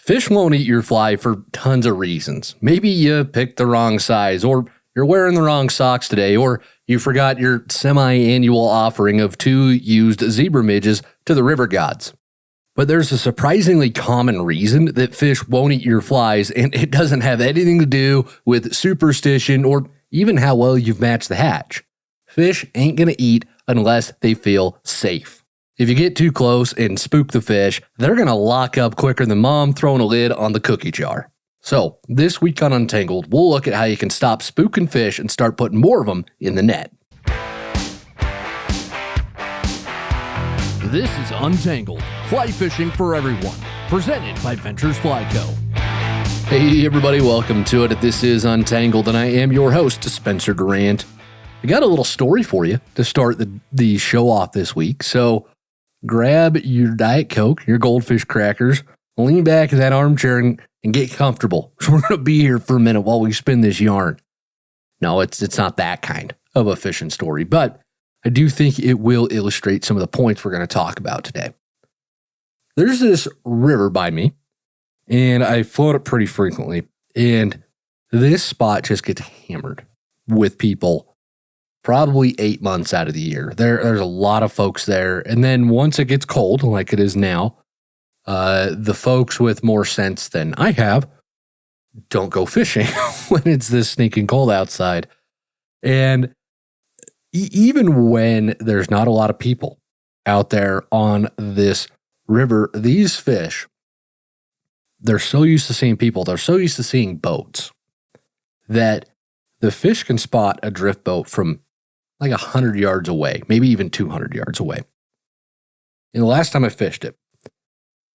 Fish won't eat your fly for tons of reasons. Maybe you picked the wrong size, or you're wearing the wrong socks today, or you forgot your semi-annual offering of 2 used zebra midges to the river gods. But there's a surprisingly common reason that fish won't eat your flies, and it doesn't have anything to do with superstition or even how well you've matched the hatch. Fish ain't going to eat unless they feel safe. If you get too close and spook the fish, they're going to lock up quicker than mom throwing a lid on the cookie jar. So, this week on Untangled, we'll look at how you can stop spooking fish and start putting more of them in the net. This is Untangled, fly fishing for everyone, presented by Ventures Fly Co. Hey everybody, welcome to it. This is Untangled, and I am your host, Spencer Durant. I got a little story for you to start the show off this week, so grab your Diet Coke, your Goldfish crackers, lean back in that armchair and get comfortable. So we're going to be here for a minute while we spin this yarn. No, it's not that kind of a fishing story, but I do think it will illustrate some of the points we're going to talk about today. There's this river by me, and I float it pretty frequently, and this spot just gets hammered with people probably 8 months out of the year. There's a lot of folks there, and then once it gets cold, like it is now, the folks with more sense than I have don't go fishing when it's this sneaking cold outside. And even when there's not a lot of people out there on this river, these fish, they're so used to seeing people, they're so used to seeing boats, that the fish can spot a drift boat from like 100 yards away, maybe even 200 yards away. And the last time I fished it,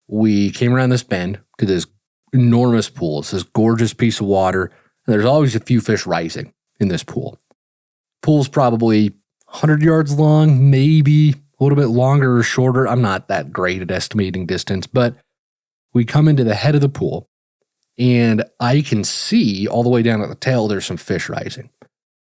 we came around this bend to this enormous pool. It's this gorgeous piece of water, and there's always a few fish rising in this pool. Pool's probably 100 yards long, maybe a little bit longer or shorter. I'm not that great at estimating distance, but we come into the head of the pool, and I can see all the way down at the tail, there's some fish rising.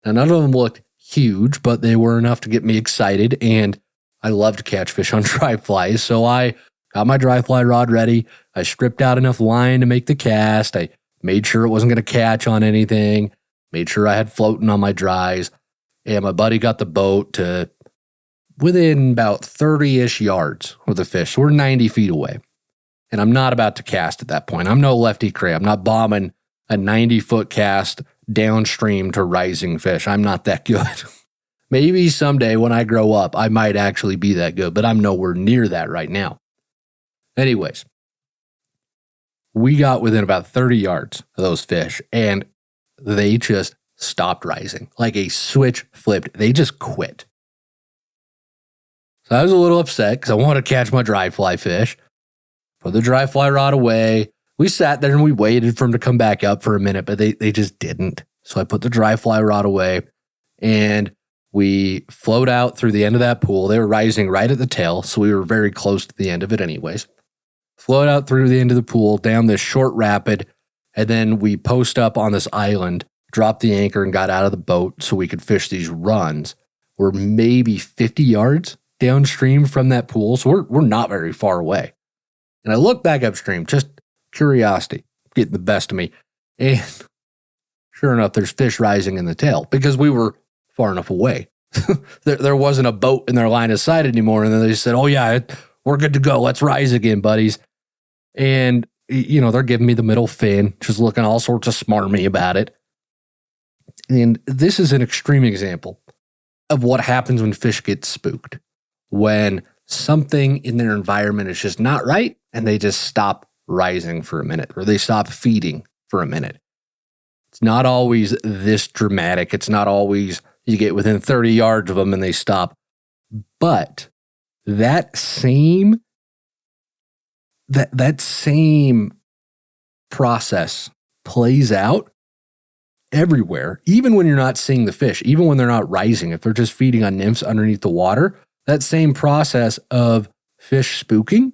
Now, none of them looked huge, but they were enough to get me excited, and I love to catch fish on dry flies, so I got my dry fly rod ready. I stripped out enough line to make the cast. I made sure it wasn't going to catch on anything, made sure I had floating on my dries, and my buddy got the boat to within about 30-ish yards of the fish. So we're 90 feet away, and I'm not about to cast at that point. I'm no lefty crab. I'm not bombing a 90-foot cast downstream to rising fish. I'm not that good. Maybe someday when I grow up, I might actually be that good, but I'm nowhere near that right now. Anyways, we got within about 30 yards of those fish, and they just stopped rising. Like a switch flipped. They just quit. So I was a little upset because I wanted to catch my dry fly fish. Put the dry fly rod away. We sat there and we waited for them to come back up for a minute, but they just didn't. So I put the dry fly rod away, and we float out through the end of that pool. They were rising right at the tail, so we were very close to the end of it anyways. Float out through the end of the pool, down this short rapid, and then we post up on this island, dropped the anchor, and got out of the boat so we could fish these runs. We're maybe 50 yards downstream from that pool, so we're not very far away. And I look back upstream, just curiosity getting the best of me, and sure enough, there's fish rising in the tail because we were far enough away. there wasn't a boat in their line of sight anymore, and then they said, oh yeah, we're good to go. Let's rise again, buddies. And, you know, they're giving me the middle fin, just looking all sorts of smarmy about it. And this is an extreme example of what happens when fish get spooked. When something in their environment is just not right, and they just stop rising for a minute, or they stop feeding for a minute. It's not always this dramatic. It's not always you get within 30 yards of them and they stop. But that same process plays out everywhere, even when you're not seeing the fish, even when they're not rising. If they're just feeding on nymphs underneath the water, that same process of fish spooking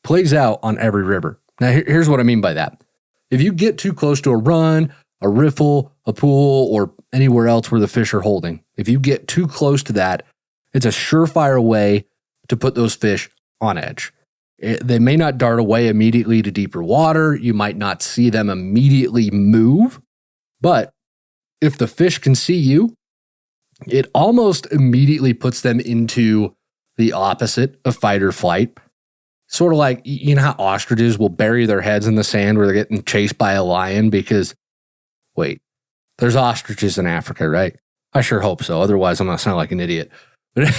plays out on every river. Now, here's what I mean by that. If you get too close to a run, a riffle, a pool, or anywhere else where the fish are holding, if you get too close to that, it's a surefire way to put those fish on edge. They may not dart away immediately to deeper water. You might not see them immediately move. But if the fish can see you, it almost immediately puts them into the opposite of fight or flight. Sort of like, you know how ostriches will bury their heads in the sand where they're getting chased by a lion because, wait, there's ostriches in Africa, right? I sure hope so. Otherwise, I'm going to sound like an idiot. But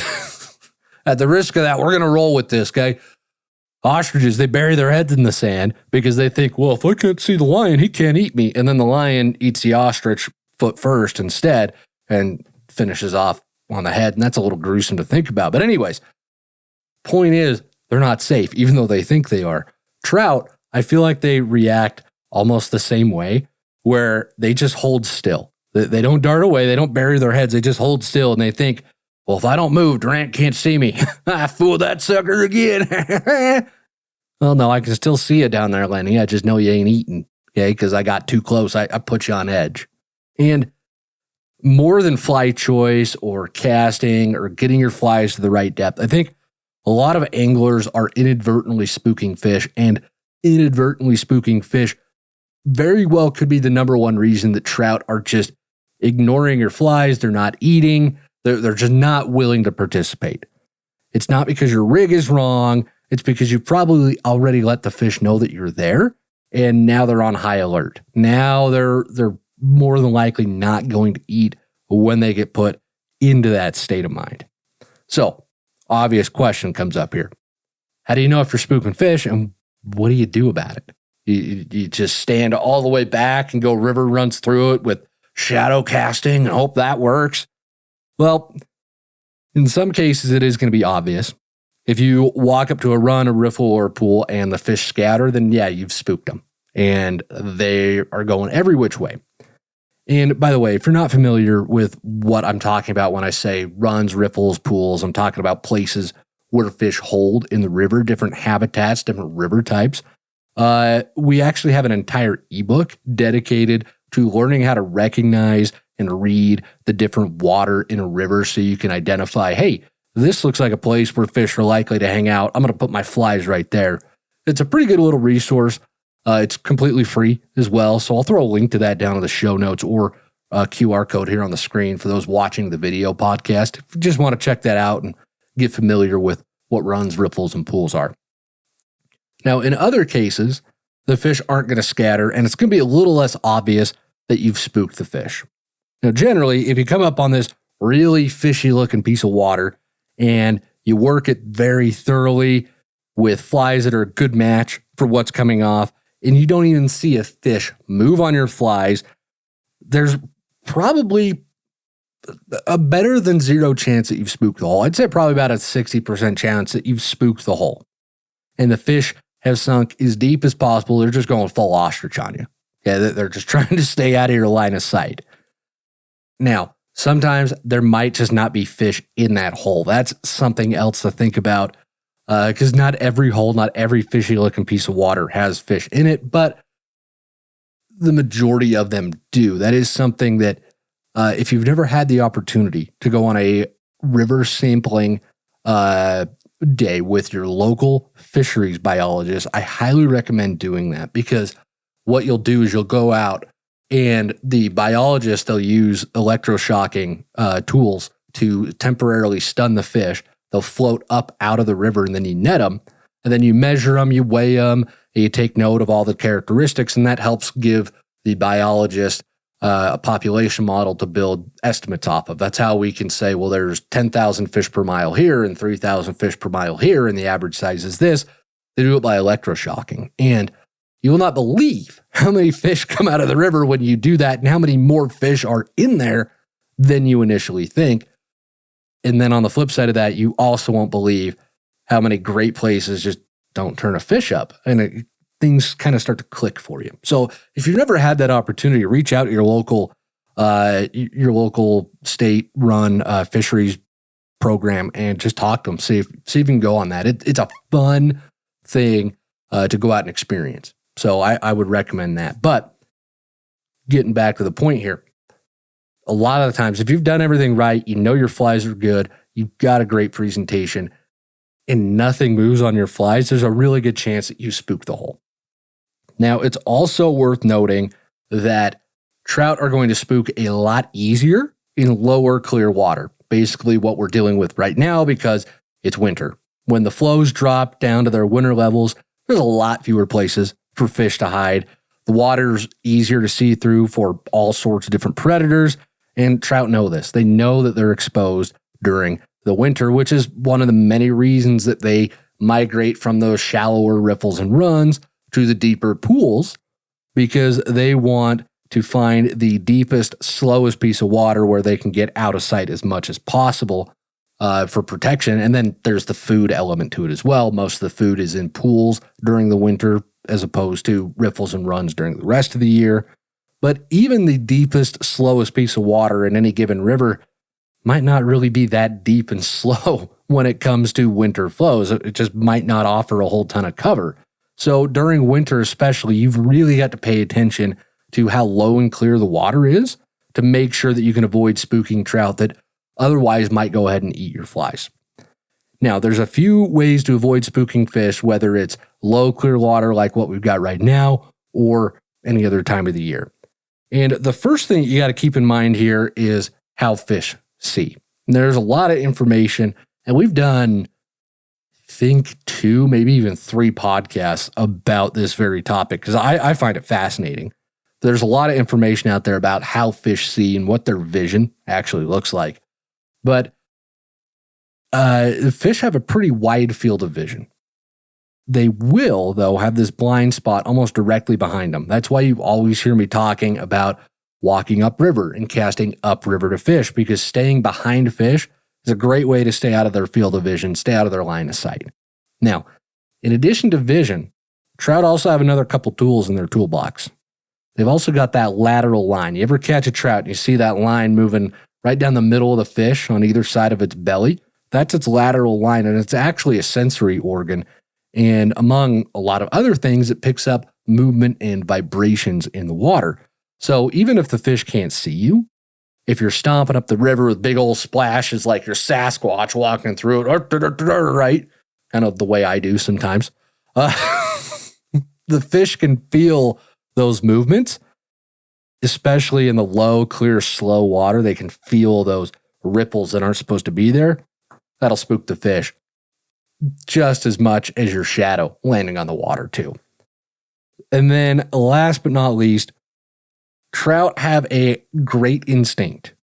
at the risk of that, we're going to roll with this, okay? Ostriches, they bury their heads in the sand because they think, well, if I can't see the lion, he can't eat me. And then the lion eats the ostrich foot first instead and finishes off on the head. And that's a little gruesome to think about. But anyways, point is, they're not safe, even though they think they are. Trout, I feel like they react almost the same way, where they just hold still. They don't dart away. They don't bury their heads. They just hold still, and they think, well, if I don't move, Durant can't see me. I fooled that sucker again. Well, no, I can still see you down there, Lenny. I just know you ain't eating, okay, because I got too close. I put you on edge. And more than fly choice or casting or getting your flies to the right depth, I think a lot of anglers are inadvertently spooking fish, and inadvertently spooking fish very well could be the number one reason that trout are just ignoring your flies. They're not eating. They're just not willing to participate. It's not because your rig is wrong. It's because you probably already let the fish know that you're there, and now they're on high alert. Now they're more than likely not going to eat when they get put into that state of mind. So, obvious question comes up here. How do you know if you're spooking fish, and what do you do about it? You just stand all the way back and go river runs through it with shadow casting and hope that works? Well, in some cases, it is going to be obvious. If you walk up to a run, a riffle, or a pool and the fish scatter, then yeah, you've spooked them. And they are going every which way. And by the way, if you're not familiar with what I'm talking about when I say runs, riffles, pools, I'm talking about places where fish hold in the river, different habitats, different river types. We actually have an entire ebook dedicated to learning how to recognize and read the different water in a river so you can identify, hey, this looks like a place where fish are likely to hang out. I'm going to put my flies right there. It's a pretty good little resource. It's completely free as well. So I'll throw a link to that down in the show notes or a QR code here on the screen for those watching the video podcast. If you just want to check that out and get familiar with what runs, riffles, and pools are. Now, in other cases, the fish aren't going to scatter, and it's going to be a little less obvious that you've spooked the fish. Now, generally, if you come up on this really fishy-looking piece of water and you work it very thoroughly with flies that are a good match for what's coming off, and you don't even see a fish move on your flies, there's probably a better than zero chance that you've spooked the hole. I'd say probably about a 60% chance that you've spooked the hole. And the fish have sunk as deep as possible. They're just going full ostrich on you. Yeah, they're just trying to stay out of your line of sight. Now, sometimes there might just not be fish in that hole. That's something else to think about, because not every hole, not every fishy looking piece of water has fish in it, but the majority of them do. That is something that if you've never had the opportunity to go on a river sampling day with your local fisheries biologist, I highly recommend doing that, because what you'll do is you'll go out and the biologist, they'll use electroshocking tools to temporarily stun the fish. They'll float up out of the river, and then you net them, and then you measure them, you weigh them, and you take note of all the characteristics, and that helps give the biologist a population model to build estimates off of. That's how we can say, well, there's 10,000 fish per mile here and 3,000 fish per mile here, and the average size is this. They do it by electroshocking. And you will not believe how many fish come out of the river when you do that, and how many more fish are in there than you initially think. And then on the flip side of that, you also won't believe how many great places just don't turn a fish up, and things kind of start to click for you. So if you've never had that opportunity, reach out to your local state-run fisheries program and just talk to them. See if you can go on that. It's a fun thing to go out and experience. So I would recommend that. But getting back to the point here, a lot of the times, if you've done everything right, you know your flies are good, you've got a great presentation, and nothing moves on your flies, there's a really good chance that you spook the hole. Now, it's also worth noting that trout are going to spook a lot easier in lower clear water. Basically what we're dealing with right now because it's winter. When the flows drop down to their winter levels, there's a lot fewer places for fish to hide. The water's easier to see through for all sorts of different predators, and trout know this. They know that they're exposed during the winter, which is one of the many reasons that they migrate from those shallower riffles and runs to the deeper pools, because they want to find the deepest, slowest piece of water where they can get out of sight as much as possible for protection. And then there's the food element to it as well. Most of the food is in pools during the winter as opposed to riffles and runs during the rest of the year. But even the deepest, slowest piece of water in any given river might not really be that deep and slow when it comes to winter flows. It just might not offer a whole ton of cover. So during winter especially, you've really got to pay attention to how low and clear the water is to make sure that you can avoid spooking trout that otherwise might go ahead and eat your flies. Now, there's a few ways to avoid spooking fish, whether it's low clear water like what we've got right now or any other time of the year. And the first thing you got to keep in mind here is how fish see. And there's a lot of information, and we've done, I think, 2, maybe even 3 podcasts about this very topic because I find it fascinating. There's a lot of information out there about how fish see and what their vision actually looks like. But fish have a pretty wide field of vision. They will, though, have this blind spot almost directly behind them. That's why you always hear me talking about walking upriver and casting upriver to fish, because staying behind fish is a great way to stay out of their field of vision, stay out of their line of sight. Now, in addition to vision, trout also have another couple tools in their toolbox. They've also got that lateral line. You ever catch a trout and you see that line moving right down the middle of the fish on either side of its belly? That's its lateral line, and it's actually a sensory organ. And among a lot of other things, it picks up movement and vibrations in the water. So even if the fish can't see you, if you're stomping up the river with big old splashes like you're Sasquatch walking through it, right? Kind of the way I do sometimes. The fish can feel those movements, especially in the low, clear, slow water. They can feel those ripples that aren't supposed to be there. That'll spook the fish just as much as your shadow landing on the water too. And then last but not least, trout have a great instinct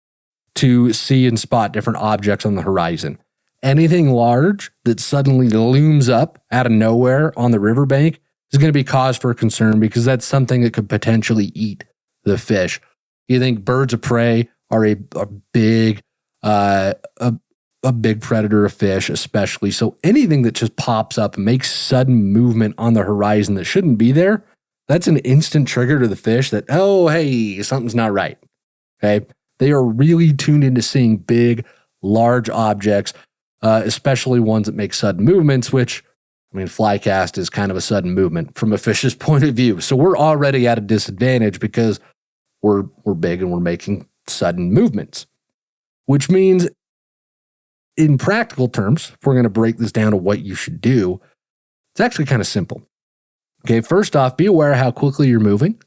to see and spot different objects on the horizon. Anything large that suddenly looms up out of nowhere on the riverbank is going to be cause for concern, because that's something that could potentially eat the fish. You think birds of prey are a big predator of fish, especially. So anything that just pops up and makes sudden movement on the horizon that shouldn't be there, that's an instant trigger to the fish that, oh, hey, something's not right. Okay. They are really tuned into seeing big, large objects, especially ones that make sudden movements, which, I mean, fly cast is kind of a sudden movement from a fish's point of view. So we're already at a disadvantage because we're big and we're making sudden movements, which means in practical terms, if we're going to break this down to what you should do, it's actually kind of simple. Okay, first off, be aware of how quickly you're moving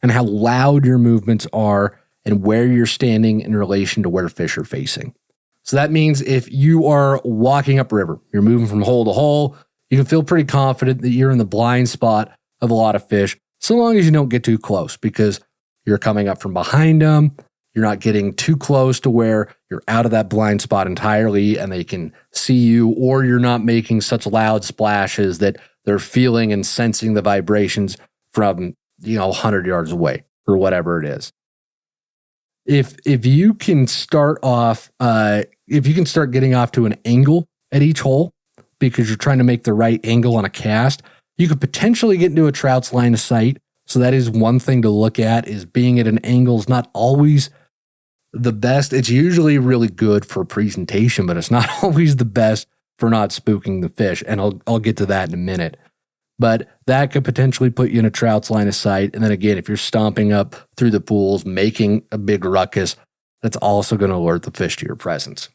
and how loud your movements are and where you're standing in relation to where fish are facing. So that means if you are walking upriver, you're moving from hole to hole, you can feel pretty confident that you're in the blind spot of a lot of fish, so long as you don't get too close, because you're coming up from behind them. You're not getting too close to where you're out of that blind spot entirely and they can see you, or you're not making such loud splashes that they're feeling and sensing the vibrations from, 100 yards away or whatever it is. If you can start getting off to an angle at each hole because you're trying to make the right angle on a cast, you could potentially get into a trout's line of sight. So that is one thing to look at, is being at an angle is not always the best. It's usually really good for presentation, but it's not always the best for not spooking the fish. And I'll get to that in a minute. But that could potentially put you in a trout's line of sight. And then again, if you're stomping up through the pools, making a big ruckus, that's also going to alert the fish to your presence.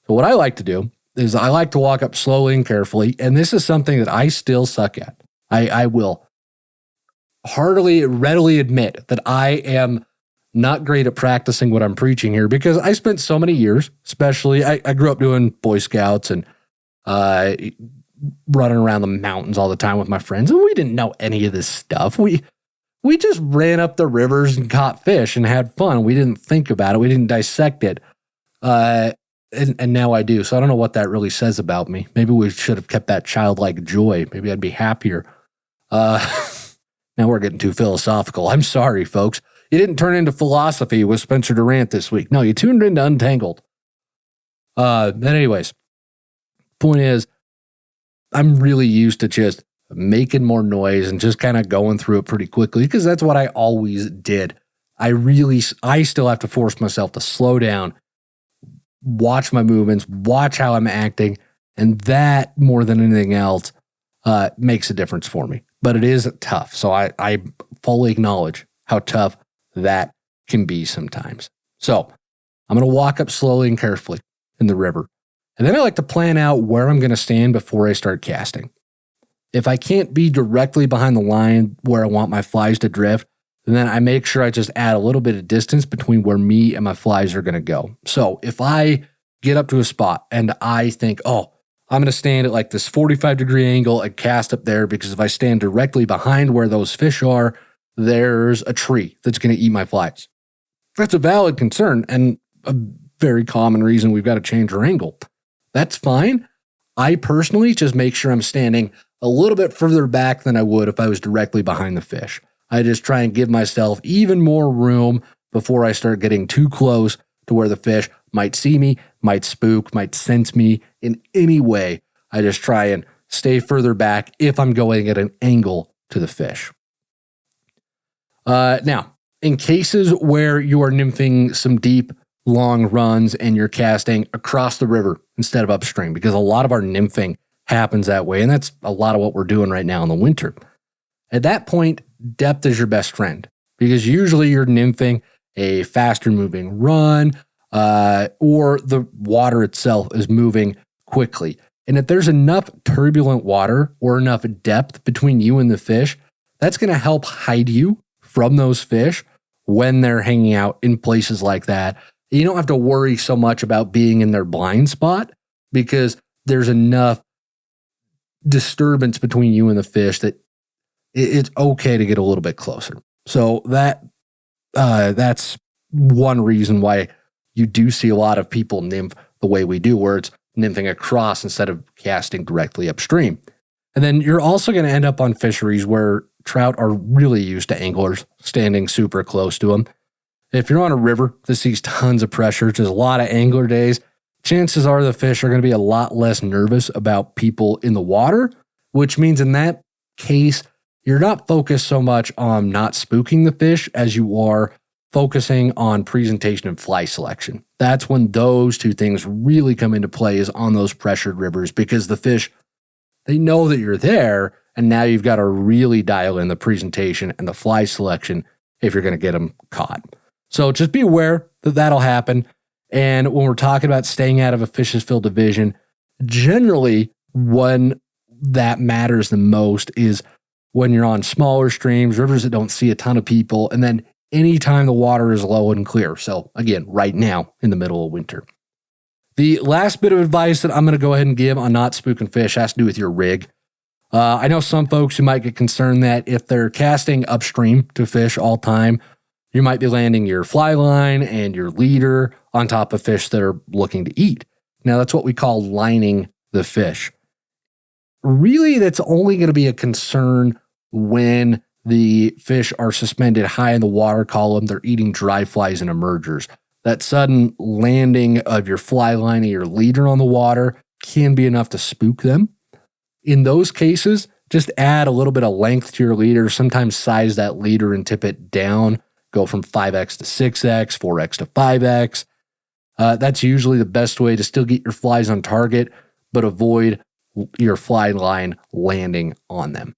So what I like to do is I like to walk up slowly and carefully, and this is something that I still suck at. I will readily admit that I am not great at practicing what I'm preaching here because I spent so many years, especially I grew up doing Boy Scouts and running around the mountains all the time with my friends, and we didn't know any of this stuff. We just ran up the rivers and caught fish and had fun. We didn't think about it. We didn't dissect it. And now I do. So I don't know what that really says about me. Maybe we should have kept that childlike joy. Maybe I'd be happier. Now we're getting too philosophical. I'm sorry, folks. You didn't turn into philosophy with Spencer Durant this week. No, you tuned into Untangled. But anyways, point is, I'm really used to just making more noise and just kind of going through it pretty quickly because that's what I always did. I still have to force myself to slow down, watch my movements, watch how I'm acting, and that more than anything else makes a difference for me. But it is tough. So I fully acknowledge how tough that can be sometimes. So I'm going to walk up slowly and carefully in the river. And then I like to plan out where I'm going to stand before I start casting. If I can't be directly behind the line where I want my flies to drift, then I make sure I just add a little bit of distance between where me and my flies are going to go. So if I get up to a spot and I think, oh, I'm going to stand at like this 45-degree angle and cast up there because if I stand directly behind where those fish are, there's a tree that's going to eat my flies. That's a valid concern and a very common reason we've got to change our angle. That's fine. I personally just make sure I'm standing a little bit further back than I would if I was directly behind the fish. I just try and give myself even more room before I start getting too close to where the fish might see me, might spook, might sense me in any way. I just try and stay further back if I'm going at an angle to the fish. Now, in cases where you are nymphing some deep, long runs and you're casting across the river instead of upstream, because a lot of our nymphing happens that way, and that's a lot of what we're doing right now in the winter. At that point, depth is your best friend, because usually you're nymphing a faster moving run, or the water itself is moving quickly. And if there's enough turbulent water or enough depth between you and the fish, that's going to help hide you from those fish when they're hanging out in places like that. You don't have to worry so much about being in their blind spot because there's enough disturbance between you and the fish that it's okay to get a little bit closer. So that's one reason why you do see a lot of people nymph the way we do, where it's nymphing across instead of casting directly upstream. And then you're also going to end up on fisheries where trout are really used to anglers standing super close to them. If you're on a river that sees tons of pressure, there's a lot of angler days, chances are the fish are going to be a lot less nervous about people in the water, which means in that case, you're not focused so much on not spooking the fish as you are focusing on presentation and fly selection. That's when those two things really come into play, is on those pressured rivers, because the fish, they know that you're there, and now you've got to really dial in the presentation and the fly selection if you're going to get them caught. So just be aware that that'll happen. And when we're talking about staying out of a fish's field of vision, generally when that matters the most is when you're on smaller streams, rivers that don't see a ton of people, and then anytime the water is low and clear. So again, right now in the middle of winter. The last bit of advice that I'm going to go ahead and give on not spooking fish has to do with your rig. I know some folks who might get concerned that if they're casting upstream to fish all time, you might be landing your fly line and your leader on top of fish that are looking to eat. Now, that's what we call lining the fish. Really, that's only going to be a concern when the fish are suspended high in the water column. They're eating dry flies and emergers. That sudden landing of your fly line and your leader on the water can be enough to spook them. In those cases, just add a little bit of length to your leader. Sometimes size that leader and tip it down. Go from 5X to 6X, 4X to 5X. That's usually the best way to still get your flies on target, but avoid your fly line landing on them.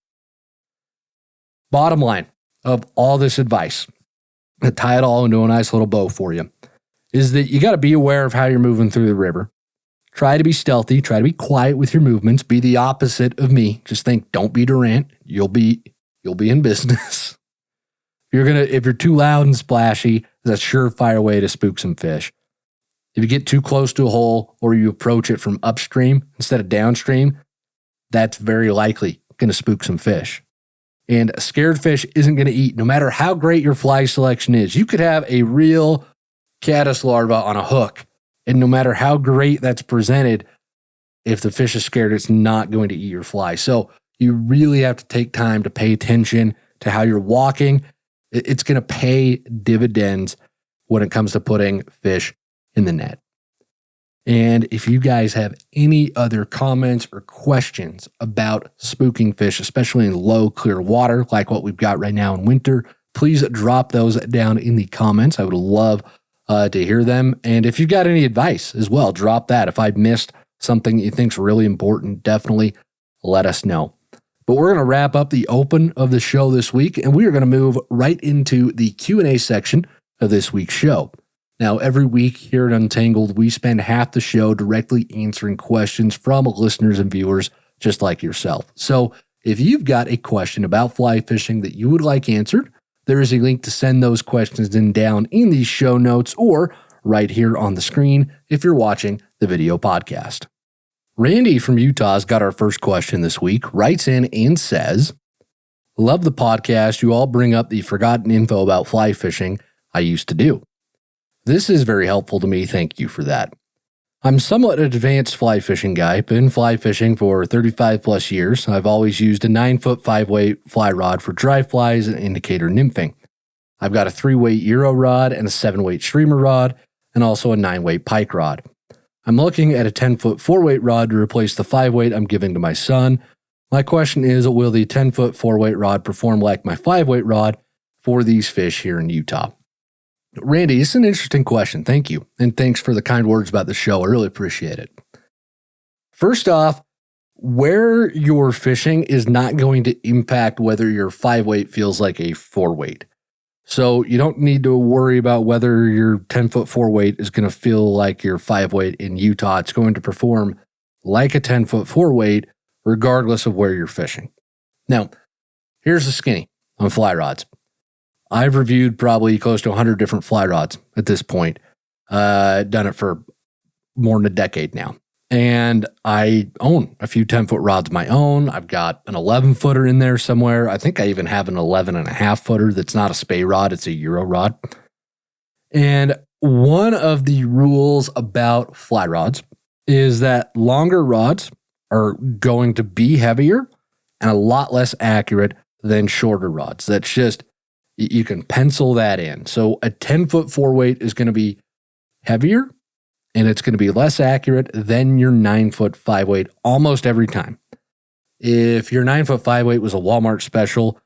Bottom line of all this advice, to tie it all into a nice little bow for you, is that you got to be aware of how you're moving through the river. try to be stealthy, try to be quiet with your movements, be the opposite of me. Just think, don't be Durant. You'll be in business. If you're too loud and splashy, that's a surefire way to spook some fish. If you get too close to a hole or you approach it from upstream instead of downstream, that's very likely going to spook some fish. And a scared fish isn't going to eat, no matter how great your fly selection is. You could have a real caddis larva on a hook, and no matter how great that's presented, if the fish is scared, it's not going to eat your fly. So you really have to take time to pay attention to how you're walking. It's going to pay dividends when it comes to putting fish in the net. And if you guys have any other comments or questions about spooking fish, especially in low, clear water, like what we've got right now in winter, please drop those down in the comments. I would love to hear them. And if you've got any advice as well, drop that. If I missed something that you think is really important, definitely let us know. But we're going to wrap up the open of the show this week, and we are going to move right into the Q&A section of this week's show. Now, every week here at Untangled, we spend half the show directly answering questions from listeners and viewers just like yourself. So if you've got a question about fly fishing that you would like answered, there is a link to send those questions in down in the show notes or right here on the screen if you're watching the video podcast. Randy from Utah's got our first question this week, writes in and says, "Love the podcast. You all bring up the forgotten info about fly fishing I used to do. This is very helpful to me. Thank you for that. I'm somewhat an advanced fly fishing guy. Been fly fishing for 35 plus years. I've always used a 9-foot 5-weight fly rod for dry flies and indicator nymphing. I've got a 3-weight Euro rod and a 7-weight streamer rod and also a 9-weight pike rod. I'm looking at a 10-foot 4-weight rod to replace the 5-weight I'm giving to my son. My question is, will the 10-foot 4-weight rod perform like my 5-weight rod for these fish here in Utah?" Randy, it's an interesting question. Thank you. And thanks for the kind words about the show. I really appreciate it. First off, where you're fishing is not going to impact whether your 5-weight feels like a 4-weight. So you don't need to worry about whether your 10-foot 4-weight is going to feel like your 5-weight in Utah. It's going to perform like a 10-foot 4-weight regardless of where you're fishing. Now, here's the skinny on fly rods. I've reviewed probably close to 100 different fly rods at this point. Done it for more than a decade now. And I own a few 10-foot rods of my own. I've got an 11-footer in there somewhere. I think I even have an 11.5-footer that's not a spey rod. It's a Euro rod. And one of the rules about fly rods is that longer rods are going to be heavier and a lot less accurate than shorter rods. That's just, you can pencil that in. So a 10-foot 4-weight is going to be heavier and it's going to be less accurate than your 9-foot 5-weight almost every time. If your 9-foot 5-weight was a Walmart special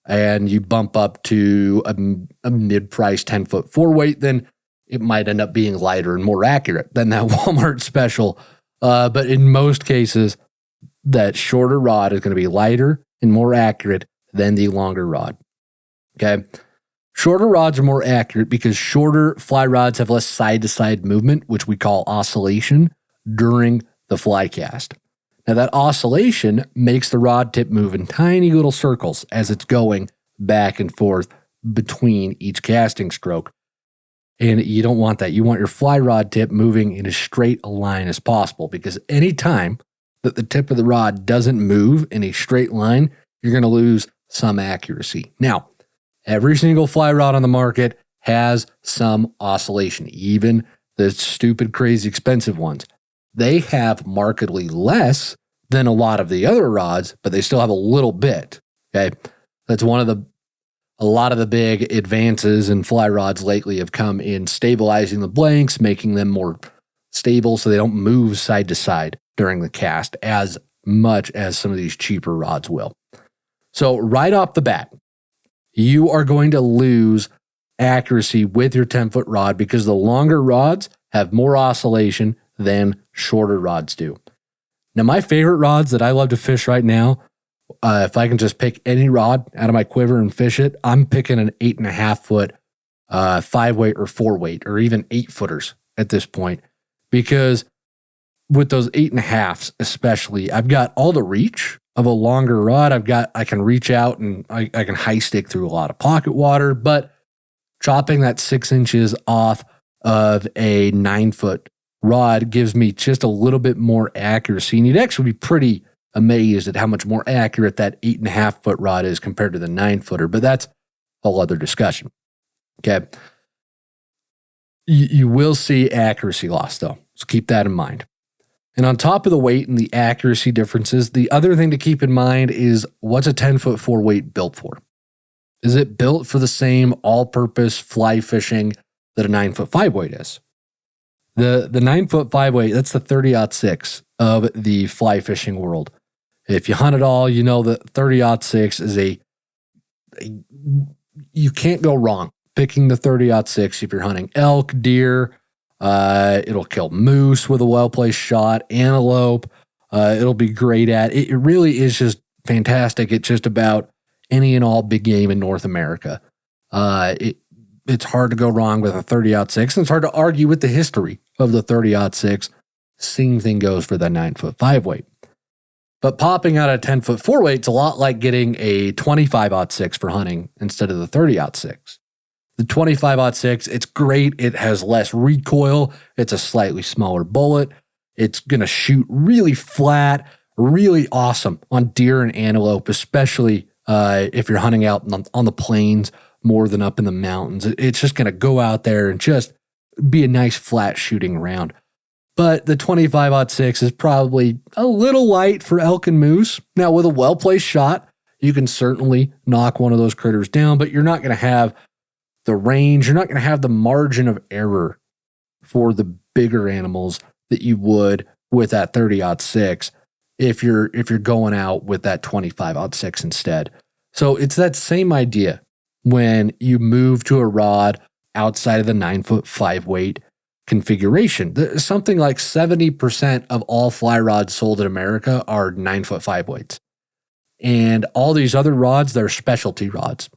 and you bump up to a mid-price 10-foot 4-weight, then it might end up being lighter and more accurate than that Walmart special. But in most cases, that shorter rod is going to be lighter and more accurate than the longer rod. Okay. Shorter rods are more accurate because shorter fly rods have less side-to-side movement, which we call oscillation, during the fly cast. Now, that oscillation makes the rod tip move in tiny little circles as it's going back and forth between each casting stroke. And you don't want that. You want your fly rod tip moving in as straight a line as possible, because any time that the tip of the rod doesn't move in a straight line, you're going to lose some accuracy. Now, every single fly rod on the market has some oscillation, even the stupid, crazy, expensive ones. They have markedly less than a lot of the other rods, but they still have a little bit. Okay, that's a lot of the big advances in fly rods lately have come in stabilizing the blanks, making them more stable so they don't move side to side during the cast as much as some of these cheaper rods will. So right off the bat, you are going to lose accuracy with your 10-foot rod because the longer rods have more oscillation than shorter rods do. Now, my favorite rods that I love to fish right now, if I can just pick any rod out of my quiver and fish it, I'm picking an 8.5-foot 5-weight or 4-weight or even 8-footers at this point, because with those 8.5s, especially, I've got all the reach of a longer rod. I can reach out and I can high stick through a lot of pocket water, but chopping that 6 inches off of a 9-foot rod gives me just a little bit more accuracy. And you'd actually be pretty amazed at how much more accurate that 8.5-foot rod is compared to the 9-footer, but that's a whole other discussion. Okay. You will see accuracy loss though, so keep that in mind. And on top of the weight and the accuracy differences, the other thing to keep in mind is what's a 10-foot 4 weight built for? Is it built for the same all-purpose fly fishing that a 9-foot 5 weight is? The 9-foot 5 weight, that's the 30-06 of the fly fishing world. If you hunt at all, you know that 30-06 is you can't go wrong picking the 30-06 if you're hunting elk, deer. It'll kill moose with a well-placed shot, antelope. It'll be great at it. It really is just fantastic. It's just about any and all big game in North America. It's hard to go wrong with a 30-06, and it's hard to argue with the history of the 30-06. Same thing goes for the 9-foot 5 weight. But popping out a 10-foot 4 weight, it's a lot like getting a 25-06 for hunting instead of the 30-06. The 25-06, it's great. It has less recoil. It's a slightly smaller bullet. It's going to shoot really flat, really awesome on deer and antelope, especially if you're hunting out on the plains more than up in the mountains. It's just going to go out there and just be a nice flat shooting round. But the 25-06 is probably a little light for elk and moose. Now, with a well-placed shot, you can certainly knock one of those critters down, but you're not going to have the range, you're not going to have the margin of error for the bigger animals that you would with that 30-06 if you're going out with that 25-06 instead. So it's that same idea when you move to a rod outside of the 9-foot 5 weight configuration. Something like 70% of all fly rods sold in America are 9-foot 5 weights. And all these other rods, they're specialty rods,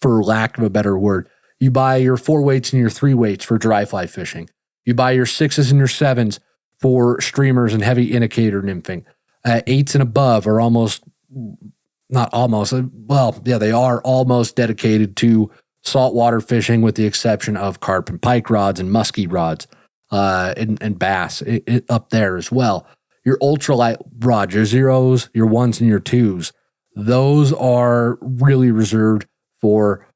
for lack of a better word. You buy your 4 weights and your 3 weights for dry fly fishing. You buy your 6s and your 7s for streamers and heavy indicator nymphing. 8s and above are they are almost dedicated to saltwater fishing, with the exception of carp and pike rods and muskie rods and bass up there as well. Your ultralight rods, your 0s, your 1s, and your 2s, those are really reserved for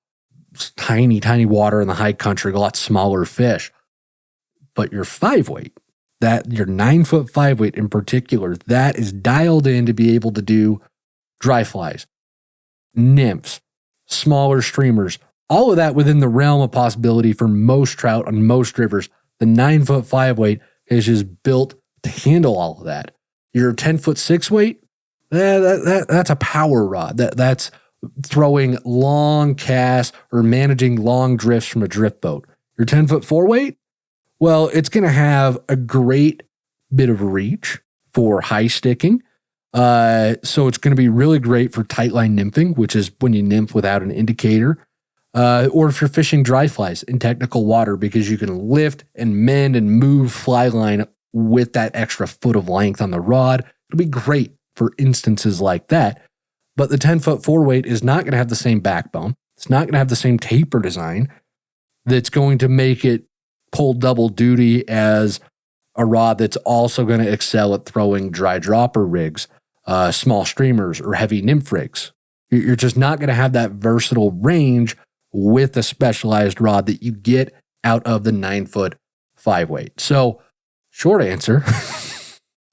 tiny, tiny water in the high country, a lot smaller fish. But your 5 weight, your 9-foot 5 weight in particular, that is dialed in to be able to do dry flies, nymphs, smaller streamers, all of that within the realm of possibility for most trout on most rivers. The 9-foot 5 weight is just built to handle all of that. Your 10-foot 6 weight, that's a power rod. That's throwing long casts or managing long drifts from a drift boat. Your 10-foot 4 weight, well, it's going to have a great bit of reach for high sticking. So it's going to be really great for tight line nymphing, which is when you nymph without an indicator, or if you're fishing dry flies in technical water, because you can lift and mend and move fly line with that extra foot of length on the rod. It'll be great for instances like that. But the 10-foot 4 weight is not going to have the same backbone. It's not going to have the same taper design that's going to make it pull double duty as a rod that's also going to excel at throwing dry dropper rigs, small streamers, or heavy nymph rigs. You're just not going to have that versatile range with a specialized rod that you get out of the 9-foot 5 weight. So, short answer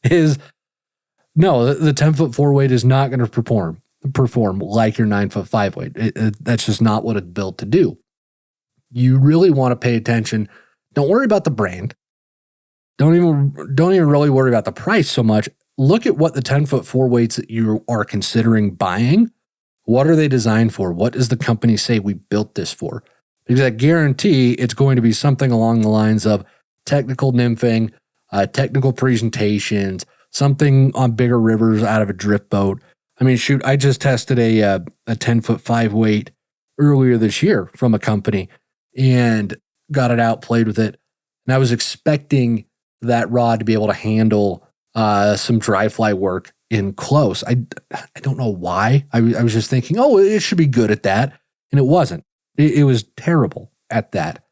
is no, the 10-foot 4 weight is not going to perform like your 9-foot 5 weight. That's just not what it's built to do. You really want to pay attention. Don't worry about the brand. Don't even really worry about the price so much. Look at what the 10-foot 4 weights that you are considering buying. What are they designed for? What does the company say we built this for? Because I guarantee it's going to be something along the lines of technical nymphing, technical presentations, something on bigger rivers out of a drift boat. I mean, shoot, I just tested a 10-foot 5 weight earlier this year from a company and got it out, played with it. And I was expecting that rod to be able to handle some dry fly work in close. I don't know why. I was just thinking, oh, it should be good at that. And it wasn't. It was terrible at that.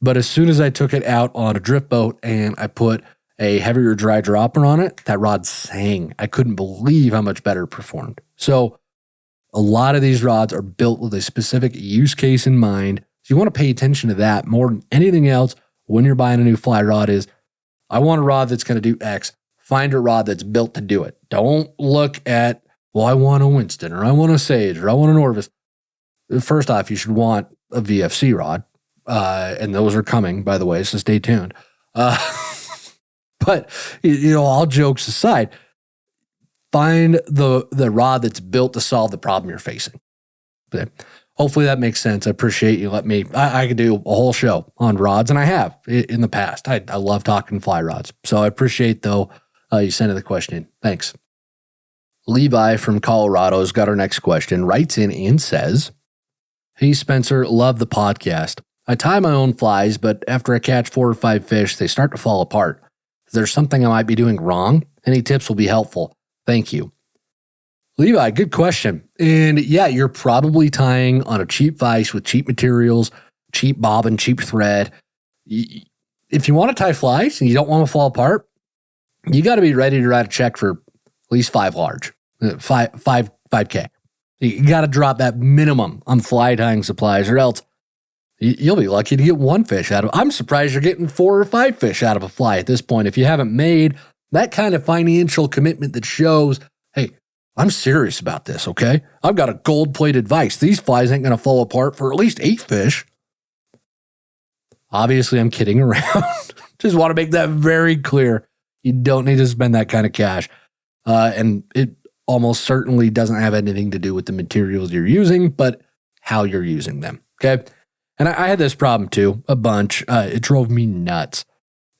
But as soon as I took it out on a drift boat and I put a heavier dry dropper on it, that rod sang. I couldn't believe how much better it performed. So a lot of these rods are built with a specific use case in mind. So you want to pay attention to that more than anything else when you're buying a new fly rod is, I want a rod that's going to do X. Find a rod that's built to do it. Don't look at, well, I want a Winston or I want a Sage or I want an Orvis. First off, you should want a VFC rod. And those are coming, by the way, so stay tuned. But, all jokes aside, find the rod that's built to solve the problem you're facing. But hopefully that makes sense. I appreciate you letting me. I could do a whole show on rods, and I have in the past. I love talking fly rods. So I appreciate, though, you sending the question in. Thanks. Levi from Colorado's got our next question, writes in and says, "Hey, Spencer, love the podcast. I tie my own flies, but after I catch 4 or 5 fish, they start to fall apart. Is there something I might be doing wrong? Any tips will be helpful. Thank you." Levi, good question. And yeah, you're probably tying on a cheap vise with cheap materials, cheap bobbin, cheap thread. If you want to tie flies and you don't want to fall apart, you got to be ready to write a check for at least 5 large, 5K. You got to drop that minimum on fly tying supplies, or else you'll be lucky to get 1 fish out of it. I'm surprised you're getting 4 or 5 fish out of a fly at this point. If you haven't made that kind of financial commitment that shows, hey, I'm serious about this, okay? I've got a gold-plated vise. These flies ain't going to fall apart for at least 8 fish. Obviously, I'm kidding around. Just want to make that very clear. You don't need to spend that kind of cash. And it almost certainly doesn't have anything to do with the materials you're using, but how you're using them, okay? And I had this problem too, a bunch. It drove me nuts.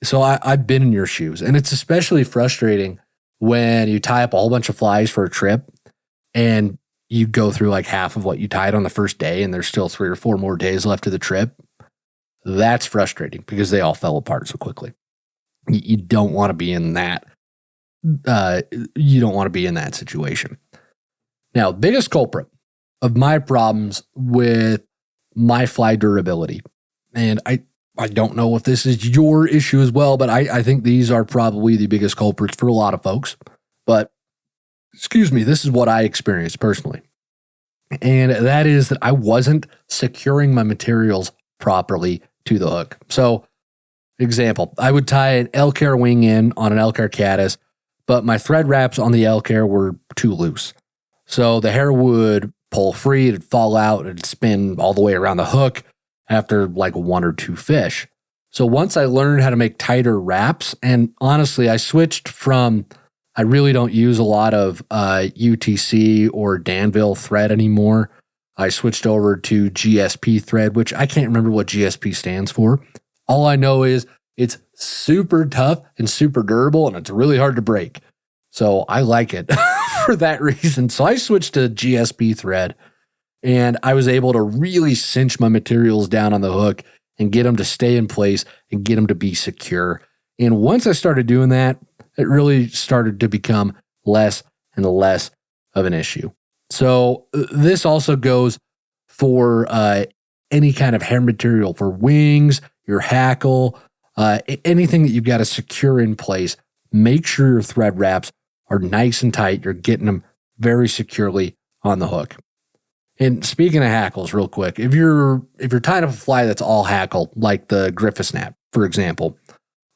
So I've been in your shoes, and it's especially frustrating when you tie up a whole bunch of flies for a trip and you go through like half of what you tied on the first day and there's still 3 or 4 more days left of the trip. That's frustrating because they all fell apart so quickly. You don't want to be in that. You don't want to be in that situation. Now, biggest culprit of my problems with my fly durability, and I don't know if this is your issue as well, but I think these are probably the biggest culprits for a lot of folks. But, this is what I experienced personally. And that is that I wasn't securing my materials properly to the hook. So, example, I would tie an elk hair wing in on an elk hair caddis, but my thread wraps on the elk hair were too loose. So the hair would pull free, it'd fall out, it'd spin all the way around the hook after like 1 or 2 fish. So once I learned how to make tighter wraps, and honestly, I switched from, I really don't use a lot of UTC or Danville thread anymore. I switched over to GSP thread, which I can't remember what GSP stands for. All I know is it's super tough and super durable, and it's really hard to break. So I like it for that reason. So I switched to GSP thread, and I was able to really cinch my materials down on the hook and get them to stay in place and get them to be secure. And once I started doing that, it really started to become less and less of an issue. So this also goes for any kind of hair material for wings, your hackle, anything that you've got to secure in place. Make sure your thread wraps are nice and tight. You're getting them very securely on the hook. And speaking of hackles, real quick, if you're tying up a fly that's all hackle, like the Griffith Snap, for example,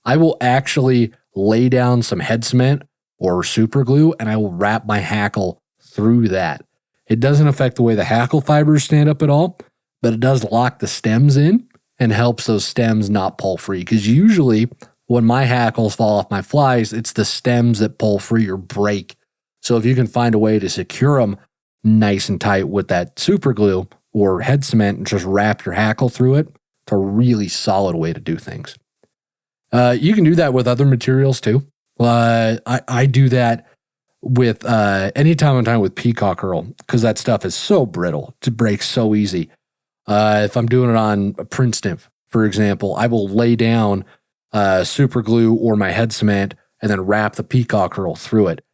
I will actually lay down some head cement or super glue, and I will wrap my hackle through that. It doesn't affect the way the hackle fibers stand up at all, but it does lock the stems in and helps those stems not pull free. Because usually when my hackles fall off my flies, it's the stems that pull free or break. So if you can find a way to secure them nice and tight with that super glue or head cement and just wrap your hackle through it, it's a really solid way to do things. You can do that with other materials too. I do that with anytime I'm tying with peacock herl, because that stuff is so brittle. It breaks so easy. If I'm doing it on a Prince nymph, for example, I will lay down super glue or my head cement and then wrap the peacock herl through it.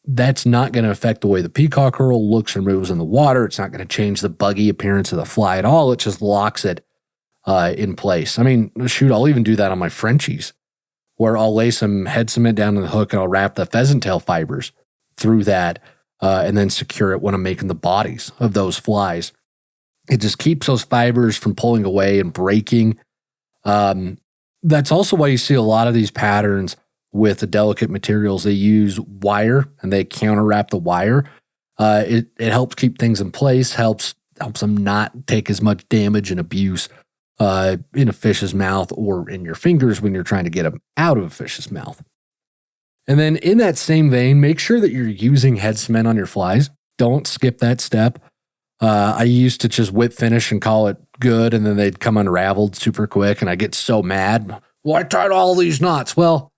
That's not going to affect the way the peacock herl looks and moves in the water. It's not going to change the buggy appearance of the fly at all. It just locks it in place. I mean, shoot, I'll even do that on my Frenchies, where I'll lay some head cement down in the hook and I'll wrap the pheasant tail fibers through that and then secure it when I'm making the bodies of those flies. It just keeps those fibers from pulling away and breaking. That's also why you see a lot of these patterns with the delicate materials. They use wire and they counter wrap the wire. It helps keep things in place, helps them not take as much damage and abuse in a fish's mouth or in your fingers when you're trying to get them out of a fish's mouth. And then in that same vein, make sure that you're using head cement on your flies. Don't skip that step. I used to just whip finish and call it good, and then they'd come unraveled super quick, and I get so mad. Well, I tried all these knots. Well,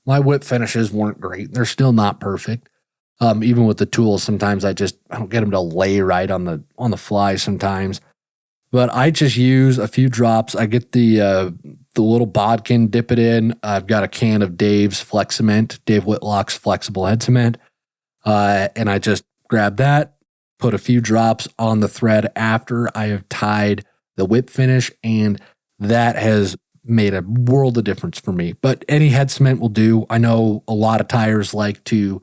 my whip finishes weren't great. They're still not perfect. Even with the tools, sometimes I don't get them to lay right on the fly sometimes. But I just use a few drops. I get the little bodkin, dip it in. I've got a can of Dave's Flex Cement, Dave Whitlock's flexible head cement. And I just grab that, put a few drops on the thread after I have tied the whip finish, and that has made a world of difference for me. But any head cement will do. I know a lot of tyers like to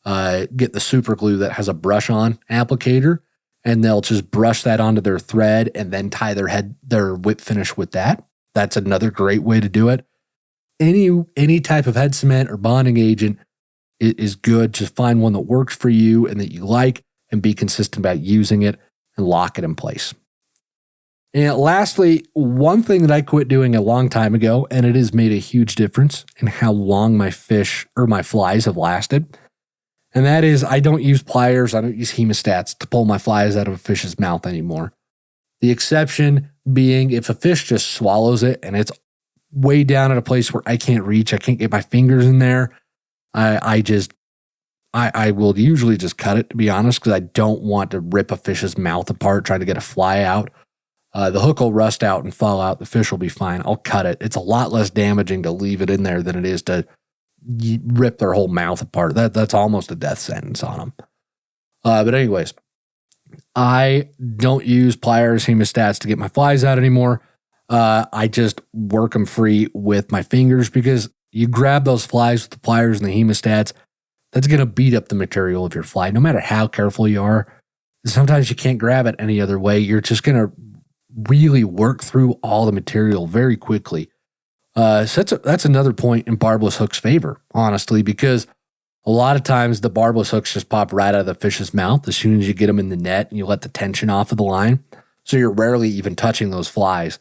get the super glue that has a brush-on applicator, and they'll just brush that onto their thread and then tie their whip finish with that. That's another great way to do it. Any type of head cement or bonding agent is good. Just find one that works for you and that you like, and be consistent about using it and lock it in place. And lastly, one thing that I quit doing a long time ago, and it has made a huge difference in how long my fish or my flies have lasted, and that is I don't use pliers, I don't use hemostats to pull my flies out of a fish's mouth anymore. The exception being if a fish just swallows it and it's way down at a place where I can't reach, I can't get my fingers in there, I will usually just cut it, to be honest, because I don't want to rip a fish's mouth apart trying to get a fly out. The hook will rust out and fall out. The fish will be fine. I'll cut it. It's a lot less damaging to leave it in there than it is to rip their whole mouth apart. That's almost a death sentence on them. But anyways, I don't use pliers, hemostats to get my flies out anymore. I just work them free with my fingers, because you grab those flies with the pliers and the hemostats, that's going to beat up the material of your fly. No matter how careful you are, sometimes you can't grab it any other way. You're just going to really work through all the material very quickly. So that's another point in barbless hooks' favor, honestly, because a lot of times the barbless hooks just pop right out of the fish's mouth as soon as you get them in the net and you let the tension off of the line. So you're rarely even touching those flies.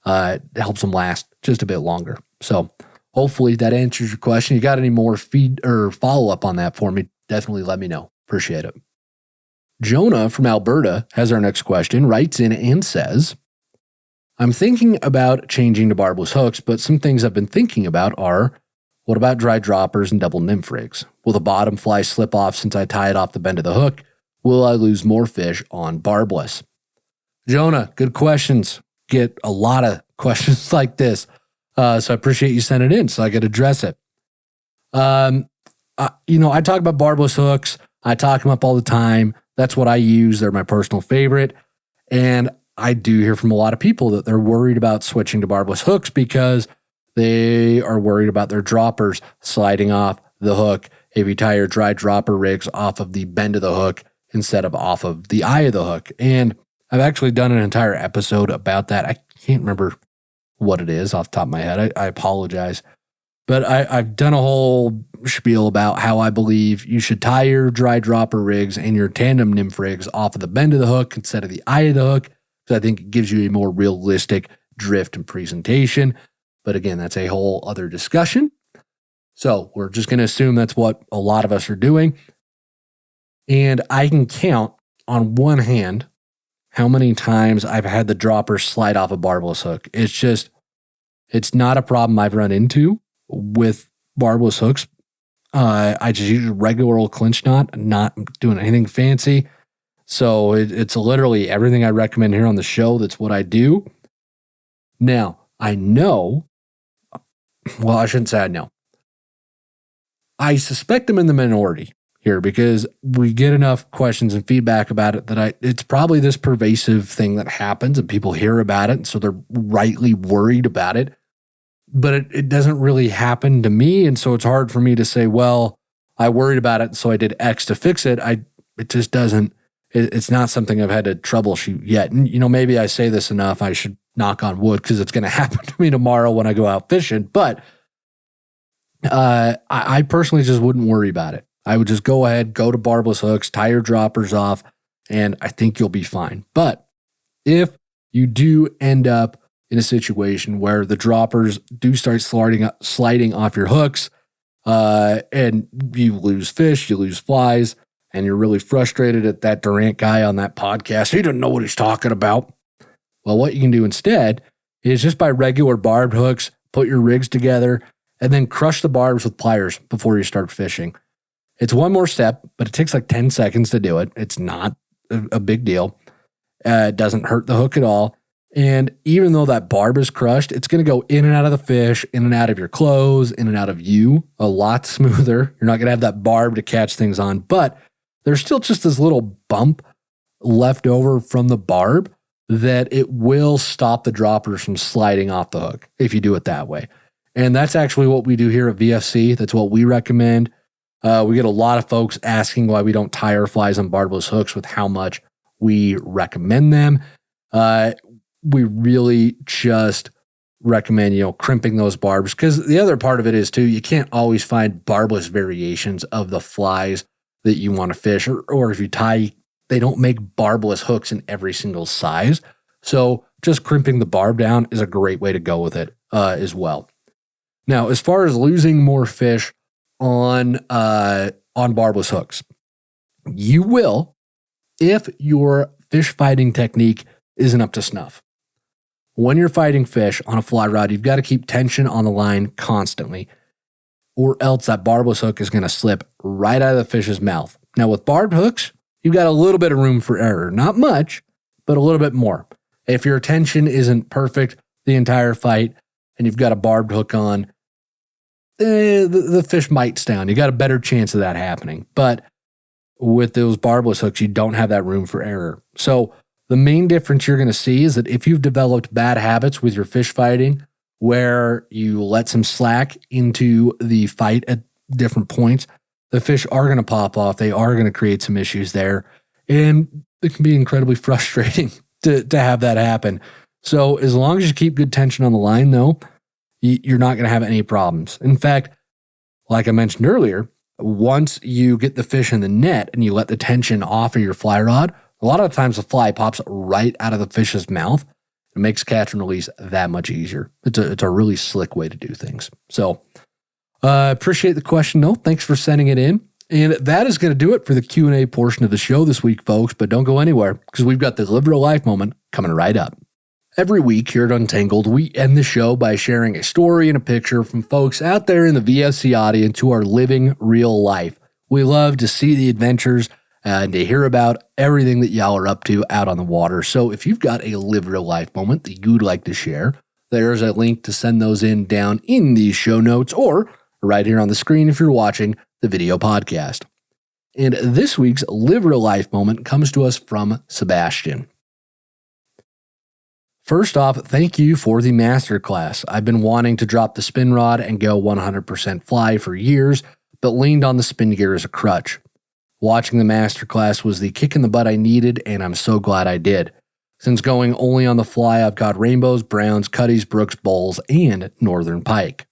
It helps them last just a bit longer. So hopefully that answers your question. You got any more feed or follow up on that for me? Definitely let me know. Appreciate it. Jonah from Alberta has our next question, writes in and says, I'm thinking about changing to barbless hooks, but some things I've been thinking about are, what about dry droppers and double nymph rigs? Will the bottom fly slip off since I tie it off the bend of the hook? Will I lose more fish on barbless? Jonah, good questions. Get a lot of questions like this. So I appreciate you sending it in so I could address it. I talk about barbless hooks. I talk them up all the time. That's what I use. They're my personal favorite. And I do hear from a lot of people that they're worried about switching to barbless hooks because they are worried about their droppers sliding off the hook if you tie your dry dropper rigs off of the bend of the hook instead of off of the eye of the hook. And I've actually done an entire episode about that. I can't remember what it is off the top of my head. I apologize. But I've done a whole spiel about how I believe you should tie your dry dropper rigs and your tandem nymph rigs off of the bend of the hook instead of the eye of the hook, because I think it gives you a more realistic drift and presentation. But again, that's a whole other discussion. So we're just going to assume that's what a lot of us are doing. And I can count on one hand how many times I've had the dropper slide off a barbless hook. It's not a problem I've run into with barbless hooks. I just use a regular old clinch knot, not doing anything fancy. So it's literally everything I recommend here on the show. That's what I do. Now, I know Well, I shouldn't say I know. I suspect I'm in the minority here because we get enough questions and feedback about it that it's probably this pervasive thing that happens and people hear about it. So they're rightly worried about it, but it doesn't really happen to me. And so it's hard for me to say, well, I worried about it, so I did X to fix it. It just doesn't, it's not something I've had to troubleshoot yet. And, maybe I say this enough, I should knock on wood because it's going to happen to me tomorrow when I go out fishing. But I personally just wouldn't worry about it. I would just go ahead, go to Barbless hooks, tie your droppers off, and I think you'll be fine. But if you do end up in a situation where the droppers do start sliding off your hooks, and you lose fish, you lose flies, and you're really frustrated at that Durant guy on that podcast, he doesn't know what he's talking about. Well, what you can do instead is just buy regular barbed hooks, put your rigs together, and then crush the barbs with pliers before you start fishing. It's one more step, but it takes like 10 seconds to do it. It's not a big deal. It doesn't hurt the hook at all. And even though that barb is crushed, it's going to go in and out of the fish, in and out of your clothes, in and out of you a lot smoother. You're not going to have that barb to catch things on, but there's still just this little bump left over from the barb that it will stop the droppers from sliding off the hook if you do it that way. And that's actually what we do here at VFC. That's what we recommend. We get a lot of folks asking why we don't tie our flies on barbless hooks with how much we recommend them. We really just recommend, crimping those barbs, because the other part of it is too, you can't always find barbless variations of the flies that you want to fish, or if you tie, they don't make barbless hooks in every single size. So just crimping the barb down is a great way to go with it as well. Now, as far as losing more fish on barbless hooks, you will if your fish fighting technique isn't up to snuff. When you're fighting fish on a fly rod, you've got to keep tension on the line constantly, or else that barbless hook is going to slip right out of the fish's mouth. Now, with barbed hooks, you've got a little bit of room for error. Not much, but a little bit more. If your tension isn't perfect the entire fight and you've got a barbed hook on, the fish might stay on. You got a better chance of that happening. But with those barbless hooks, you don't have that room for error. So the main difference you're going to see is that if you've developed bad habits with your fish fighting, where you let some slack into the fight at different points, the fish are going to pop off. They are going to create some issues there. And it can be incredibly frustrating to have that happen. So as long as you keep good tension on the line, though, you're not going to have any problems. In fact, like I mentioned earlier, once you get the fish in the net and you let the tension off of your fly rod, a lot of times the fly pops right out of the fish's mouth. It makes catch and release that much easier. It's a really slick way to do things. So appreciate the question, though. Thanks for sending it in. And that is going to do it for the Q&A portion of the show this week, folks. But don't go anywhere, because we've got the Live Real Life moment coming right up. Every week here at Untangled, we end the show by sharing a story and a picture from folks out there in the VFC audience who are living real life. We love to see the adventures and to hear about everything that y'all are up to out on the water. So if you've got a Live Real Life moment that you'd like to share, there's a link to send those in down in the show notes or right here on the screen if you're watching the video podcast. And this week's Live Real Life moment comes to us from Sebastian. First off, thank you for the masterclass. I've been wanting to drop the spin rod and go 100% fly for years, but leaned on the spin gear as a crutch. Watching the masterclass was the kick in the butt I needed, and I'm so glad I did. Since going only on the fly, I've got rainbows, browns, cutties, brooks, bowls, and northern pike.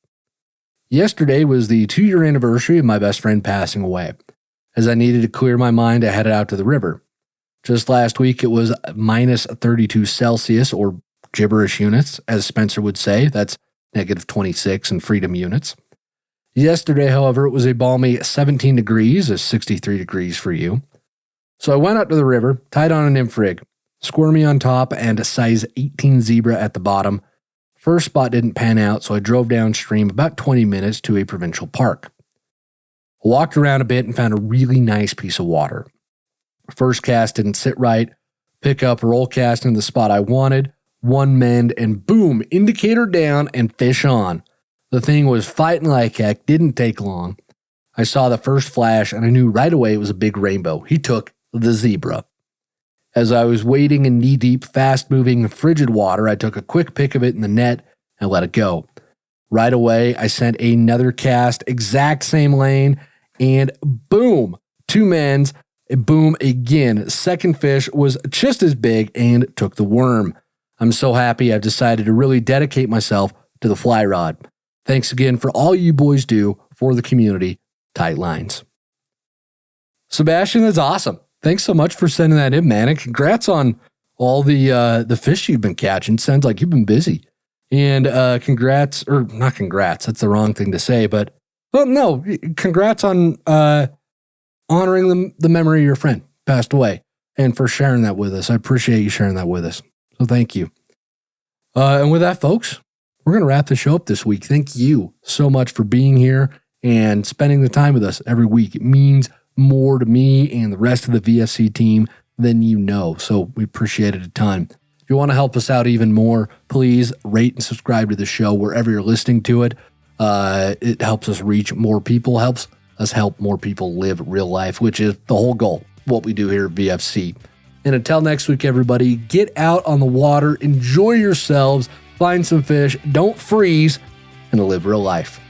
Yesterday was the 2-year anniversary of my best friend passing away. As I needed to clear my mind, I headed out to the river. Just last week, it was minus 32 Celsius, or gibberish units, as Spencer would say. That's negative 26 in freedom units. Yesterday, however, it was a balmy 17 degrees, is 63 degrees for you. So I went out to the river, tied on an nymph rig, squirmy on top, and a size 18 zebra at the bottom. First spot didn't pan out, so I drove downstream about 20 minutes to a provincial park. Walked around a bit and found a really nice piece of water. First cast didn't sit right, pick up, roll cast into the spot I wanted, one mend, and boom, indicator down and fish on. The thing was fighting like heck, didn't take long. I saw the first flash and I knew right away it was a big rainbow. He took the zebra. As I was wading in knee-deep, fast-moving, frigid water, I took a quick pick of it in the net and let it go. Right away, I sent another cast, exact same lane, and boom, 2 men's, boom again. Second fish was just as big and took the worm. I'm so happy I've decided to really dedicate myself to the fly rod. Thanks again for all you boys do for the community. Tight lines. Sebastian, that's awesome. Thanks so much for sending that in, man. And congrats on all the fish you've been catching. Sounds like you've been busy. And congrats, or not congrats, that's the wrong thing to say, but, well, no, congrats on honoring the memory of your friend passed away and for sharing that with us. I appreciate you sharing that with us. So thank you. And with that, folks, we're going to wrap the show up this week. Thank you so much for being here and spending the time with us every week. It means more to me and the rest of the VSC team than you know. So we appreciate it a ton. If you want to help us out even more, please rate and subscribe to the show wherever you're listening to it. It helps us reach more people, helps us help more people live real life, which is the whole goal, what we do here at VFC. And until next week, everybody, get out on the water, enjoy yourselves, find some fish, don't freeze, and live real life.